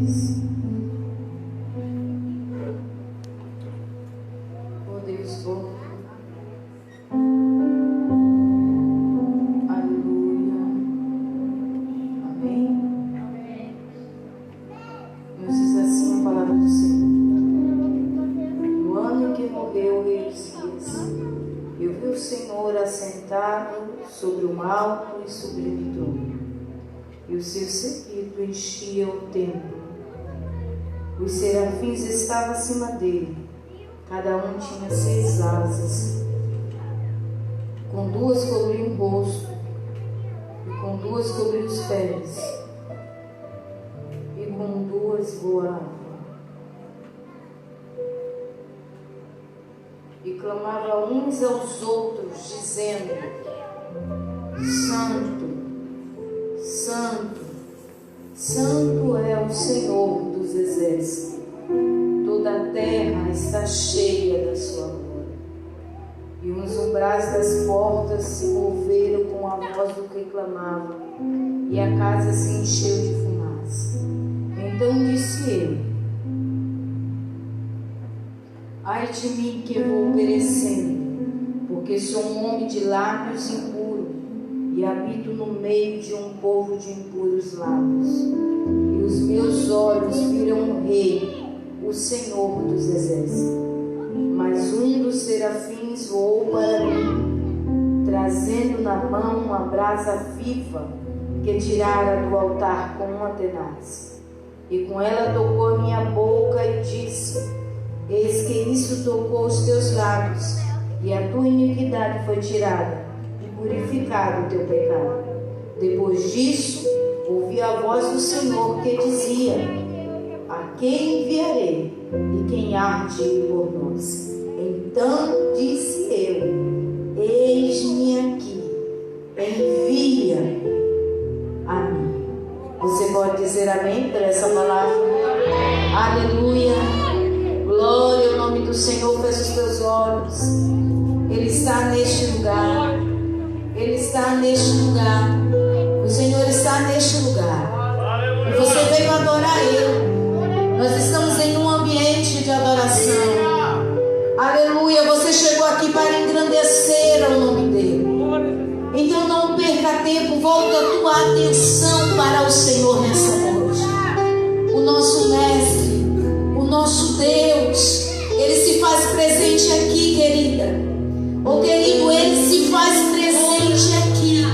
vez. Oh Deus bom. Aleluia. Amém? Nos diz assim a palavra do Senhor. No ano em que morreu o rei Uzias, eu vi o Senhor assentado sobre um alto e sublime trono, e o seu séquito enchia o templo. Os serafins estavam acima dele, cada um tinha 6 asas, com 2 cobriam o rosto, e com 2 cobriam os pés, e com 2 voavam. E clamavam uns aos outros, dizendo: Santo, Santo, Santo é o Senhor dos exércitos. Toda a terra está cheia da sua glória. E os umbrais das portas se moveram com a voz do que clamava, e a casa se encheu de fumaça. Então disse ele: Ai de mim que vou perecendo, porque sou um homem de lábios impuros, e habito no meio de um povo de impuros lábios. E os meus olhos viram o Rei, o Senhor dos exércitos. Mas um dos serafins voou para mim, trazendo na mão uma brasa viva que tirara do altar com uma tenaz. E com ela tocou a minha boca e disse: Eis que isso tocou os teus lábios, e a tua iniquidade foi tirada, e purificado o teu pecado. Depois disso, ouvi a voz do Senhor que dizia: A quem enviarei, e quem há de ir por nós? Então disse eu: Eis-me aqui, envia a mim. Você pode dizer amém por essa palavra? Aleluia. Glória ao nome do Senhor. Feche os teus olhos. Ele está neste lugar. Ele está neste lugar. O Senhor está neste lugar. E você veio adorar Ele. Nós estamos em um ambiente de adoração. Aleluia. Você chegou aqui para engrandecer o nome dEle. Então não perca tempo. Volta a tua atenção para o Senhor nessa noite. O nosso Mestre, o nosso Deus, Ele se faz presente aqui, querida. Oh, querido, Ele se faz presente aqui.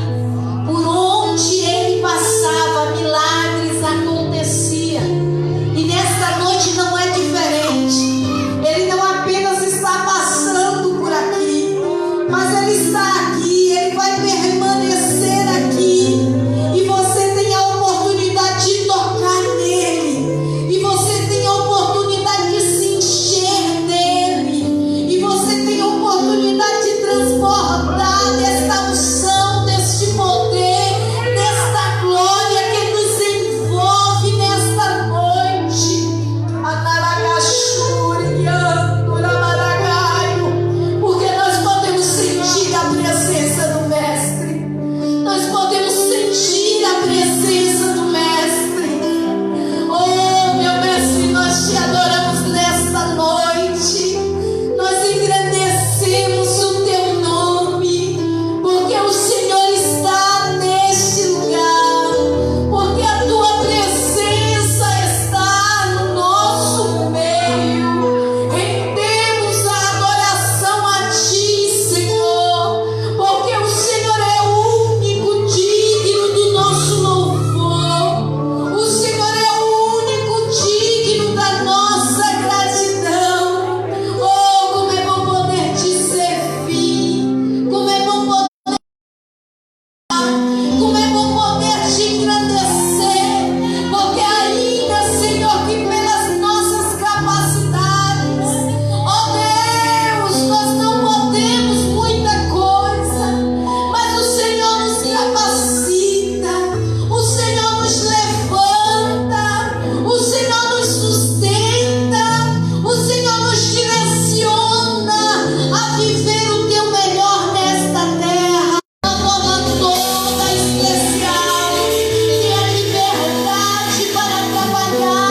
Por onde Ele passava, milagres aconteciam. E nesta noite não é diferente. Ele não apenas está passando por aqui, mas Ele está aqui, Ele vai permanecer aqui. E você tem a oportunidade de tocar nele. E você tem a oportunidade de se encher dele. E você tem a oportunidade de transbordar desta unção, deste poder, desta glória que nos envolve nesta noite. Porque nós podemos sentir a presença do Mestre. Nós podemos sentir a presença do Mestre. Oh, meu Mestre, nós te adoramos nesta noite. Nós engrandecemos o teu nome, porque o Senhor está neste lugar, porque a tua presença está no nosso meio. Rendemos a adoração a ti, Senhor, porque o Senhor é o único digno do nosso louvor. O Senhor é o único digno da nossa gratidão. Oh, como é bom poder te servir, como é bom poder, como é bom poder te engrandecer, porque ainda, Senhor, que pelas nossas capacidades, oh Deus, nós não podemos muita coisa, mas o Senhor nos capacita, o Senhor nos levanta, o Senhor nos sustenta, o Senhor nos direciona a viver o teu melhor nesta terra. Uma forma toda especial, que é liberdade para trabalhar,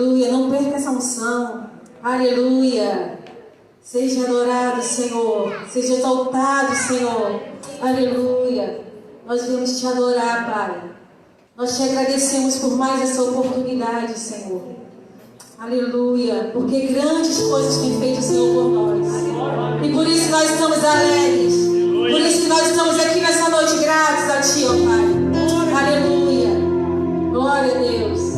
Aleluia. Não perca essa unção. Aleluia. Seja adorado, Senhor. Seja exaltado, Senhor. Aleluia. Nós viemos te adorar, Pai. Nós te agradecemos por mais essa oportunidade, Senhor. Aleluia. Porque grandes coisas tem feito o Senhor por nós. E por isso nós estamos alegres. Por isso que nós estamos aqui nessa noite gratos a Ti, ó Pai. Aleluia. Glória a Deus.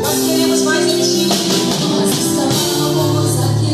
Nós queremos mais de Ti. Nós estamos aqui.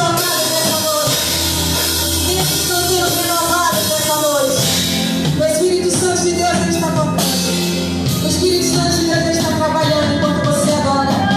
retomadas nessa noite. Vidas estão sendo renovadas nessa noite. O Espírito Santo de Deus, ele está tocando. O Espírito Santo de Deus, ele está trabalhando enquanto você adora.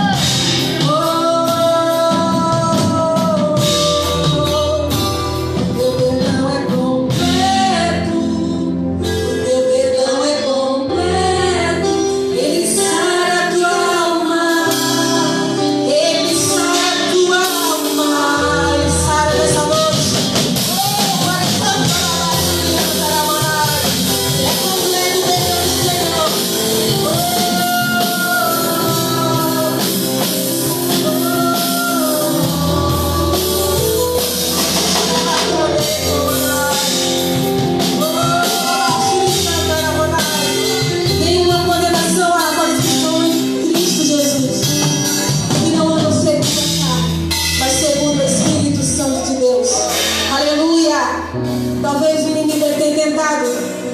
Talvez o inimigo tenha tentado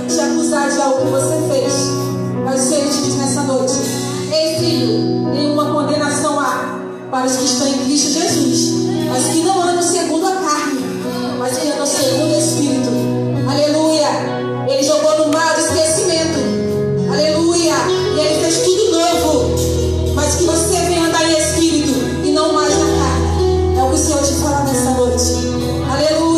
te acusar de algo que você fez, mas o Senhor te diz nessa noite: ei, filho, nenhuma condenação há para os que estão em Cristo Jesus, mas que não andam segundo a carne, mas que andam segundo o Espírito. Aleluia! Ele jogou no mar do esquecimento. Aleluia! E Ele fez tudo novo, mas que você venha andar em Espírito e não mais na carne. É o que o Senhor te fala nessa noite. Aleluia!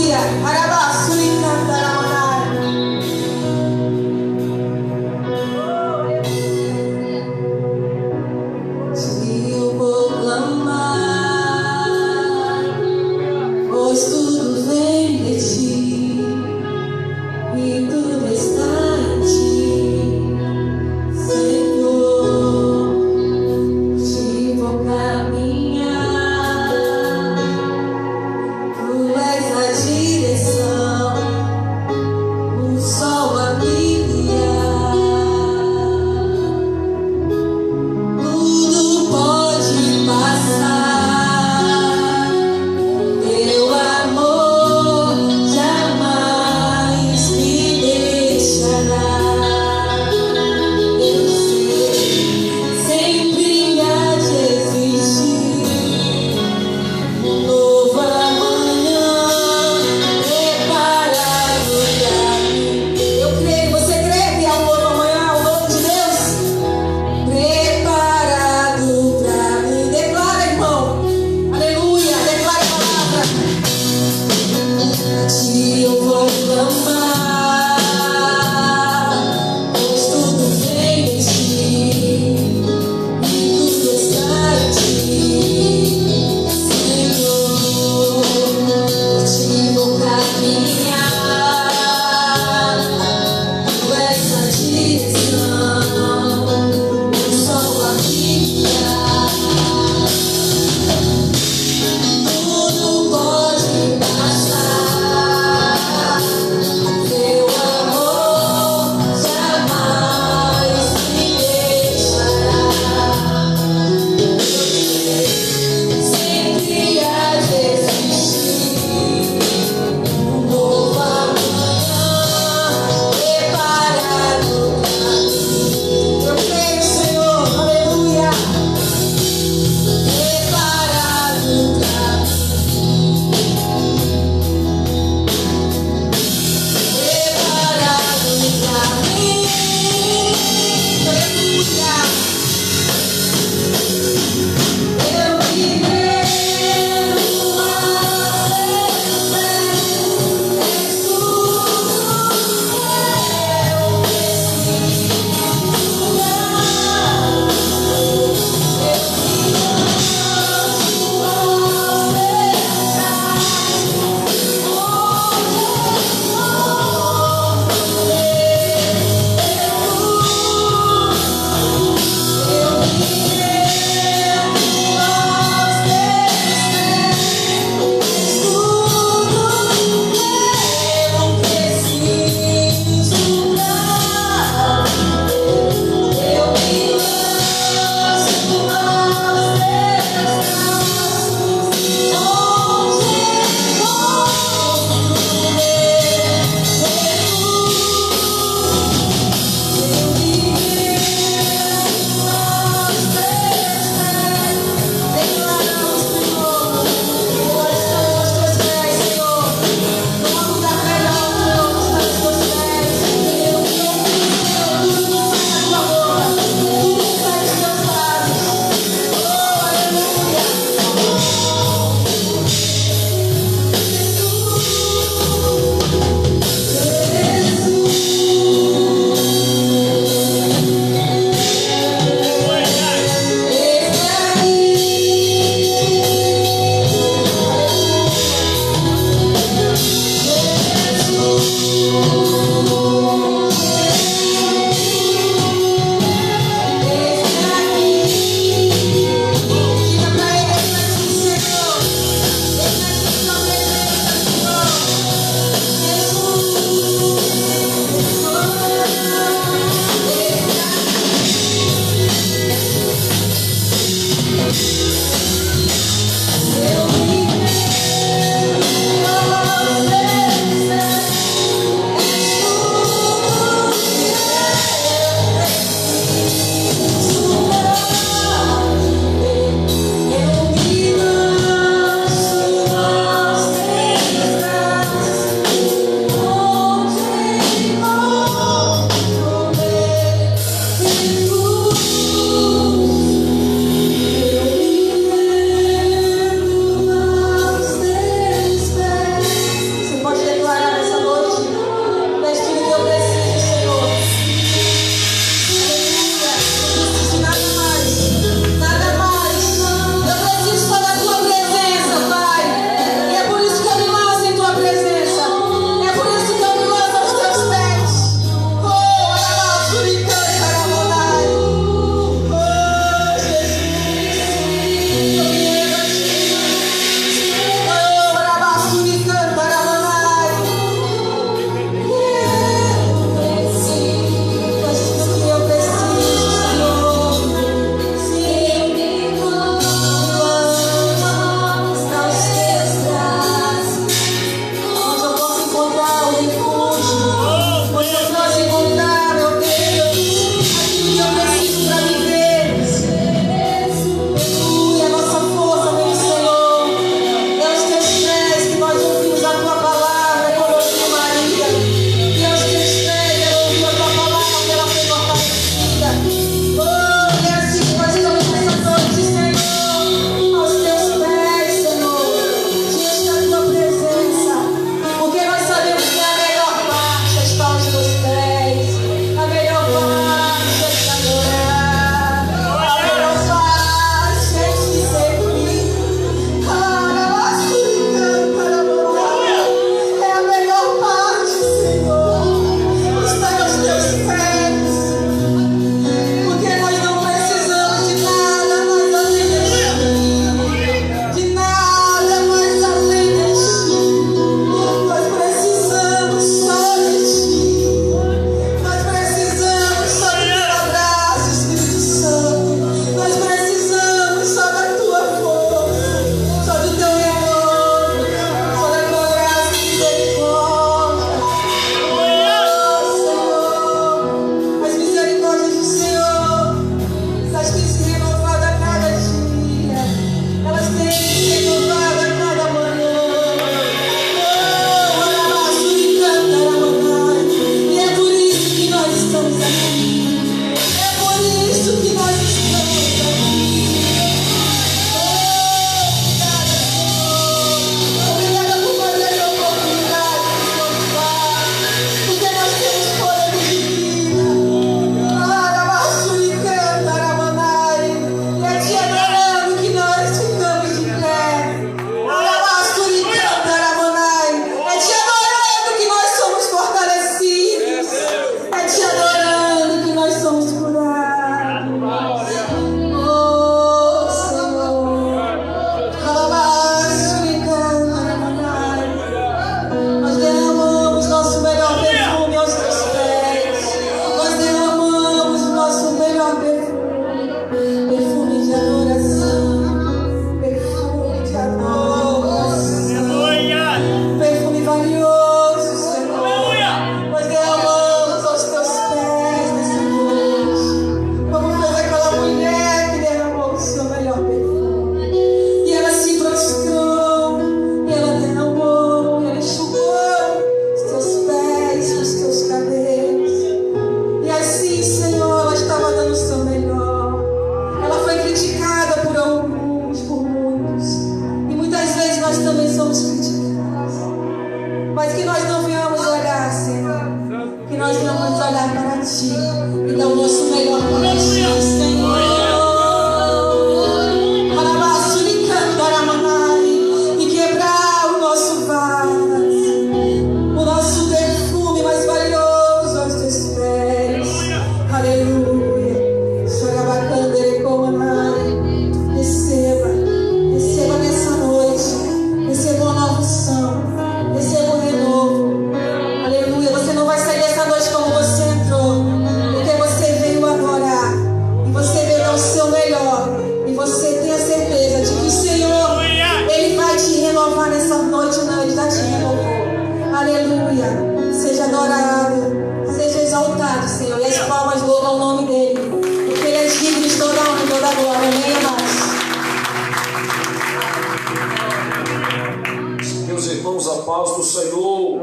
irmãos a paz do Senhor.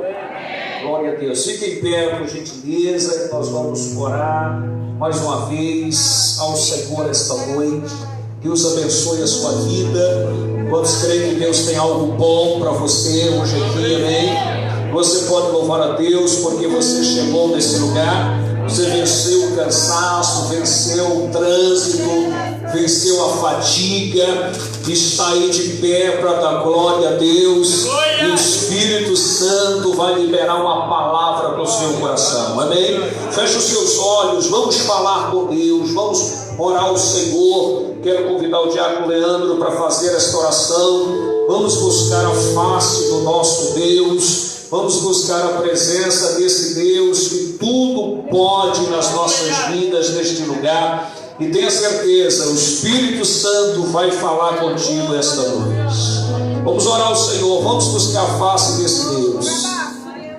Glória a Deus. Fiquem em pé, por gentileza, que nós vamos orar mais uma vez ao Senhor esta noite. Deus abençoe a sua vida. Quantos creem que Deus tem algo bom para você hoje aqui, amém? Você pode louvar a Deus porque você chegou nesse lugar. Você venceu o cansaço, venceu o trânsito, venceu a fadiga, está aí de pé para dar glória a Deus. E o Espírito Santo vai liberar uma palavra para o seu coração, amém? Feche os seus olhos, vamos falar com Deus, vamos orar ao Senhor. Quero convidar o diácono Leandro para fazer esta oração. Vamos buscar a face do nosso Deus. Vamos buscar a presença desse Deus que tudo pode nas nossas vidas neste lugar. E tenha certeza, o Espírito Santo vai falar contigo esta noite. Vamos orar ao Senhor, vamos buscar a face desse Deus.